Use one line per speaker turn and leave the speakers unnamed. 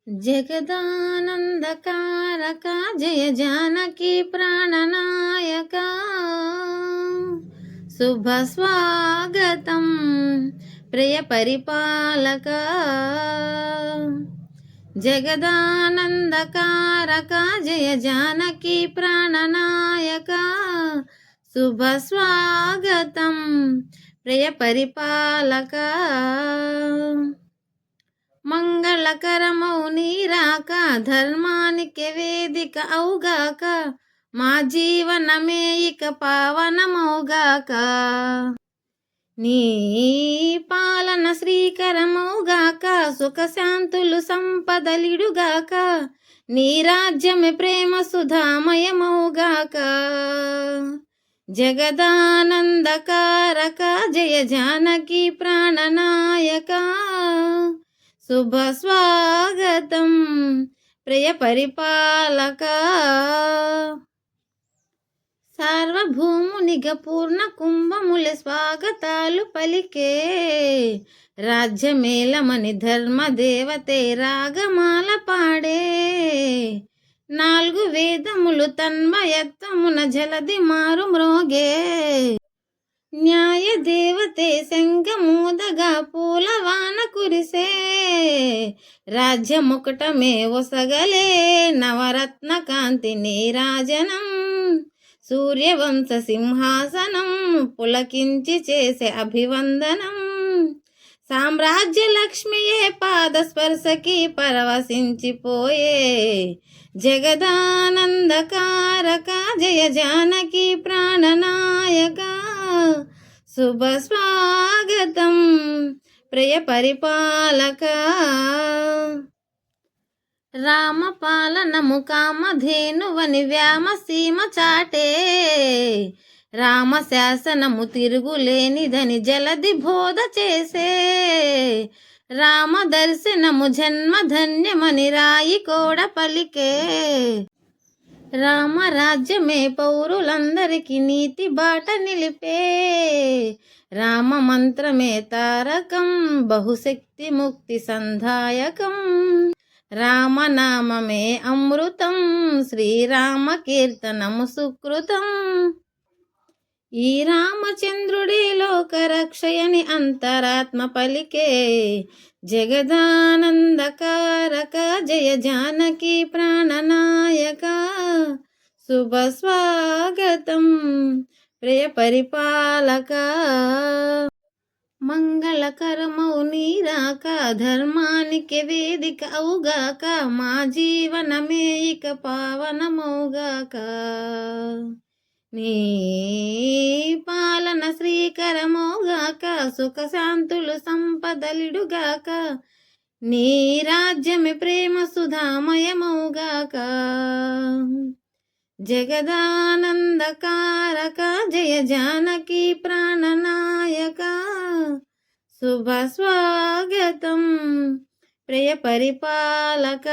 జగదానందకారక జయ జానకి ప్రాణనాయక శుభ స్వాగతం ప్రియ పరిపాలక జగదానందకారక జయ జానకి ప్రాణనాయక శుభ స్వాగతం ప్రియ పరిపాలక మంగళకరమౌ నీరాక ధర్మానికి వేదిక అవుగాక మా జీవనమే ఇక పావనమౌగాక నీ పాలన శ్రీకరమౌగాక సుఖశాంతులు సంపదలిడుగాక నీ రాజ్యమే ప్రేమ సుధామయమౌగాక జగదానందకారక జయ జానకి ప్రాణనాయక శుభ స్వాగతం ప్రియ పరిపాలక సార్వభౌమునిగ పూర్ణ కుంభముల స్వాగతాలు పలికే రాజ్యమేలమని ధర్మదేవతే రాగమాల పాడే నాలుగు వేదములు తన్మయత్వమున జలది మారు మ్రోగే న్యాయ దేవతే శంఖమూదగా పూలవాన కురిసే రాజ్యముకుటమే ఒసగలే నవరత్న కాంతి నీరాజనం సూర్యవంశ సింహాసనం పులకించి చేసే అభివందనం సామ్రాజ్య లక్ష్మియే పాద స్పర్శకి పరవశించిపోయే జగదానందకారక జయ జానకి ప్రాణనాయక శుభ స్వాగతం ప్రియ పరిపాలక రామపాలనము కామధేనువని వ్యామసీమ చాటే రామ శాసనము తిరుగులేనిదని జలది బోధ చేసే రామ దర్శనము జన్మధన్యమని రాయి కోడ పలికే రామ రాజ్యమే పౌరులందరికీ నీతి బాట నిలిపే రామ మంత్రమే తారకం బహుశక్తి ముక్తి సంధాయకం రామనామమే అమృతం శ్రీరామ కీర్తనము సుకృతం ఈ రామచంద్రుడే లోకరక్షయని అంతరాత్మ పలికే జగదానందకారక జయ జానకి ప్రాణనాయక శుభ స్వాగతం ప్రియ పరిపాలక మంగళకరమౌ నీరాక ధర్మానికి వేదిక అవుగాక మా జీవనమే ఇక పావనమౌగాక నీ పాలన శ్రీకరమౌగాక సుఖశాంతులు సంపదలిడుగాక నీ రాజ్యమే ప్రేమ సుధామయమౌగాక జగదానందకారక జయ జానకి ప్రాణనాయక శుభ స్వాగతం ప్రియ పరిపాలక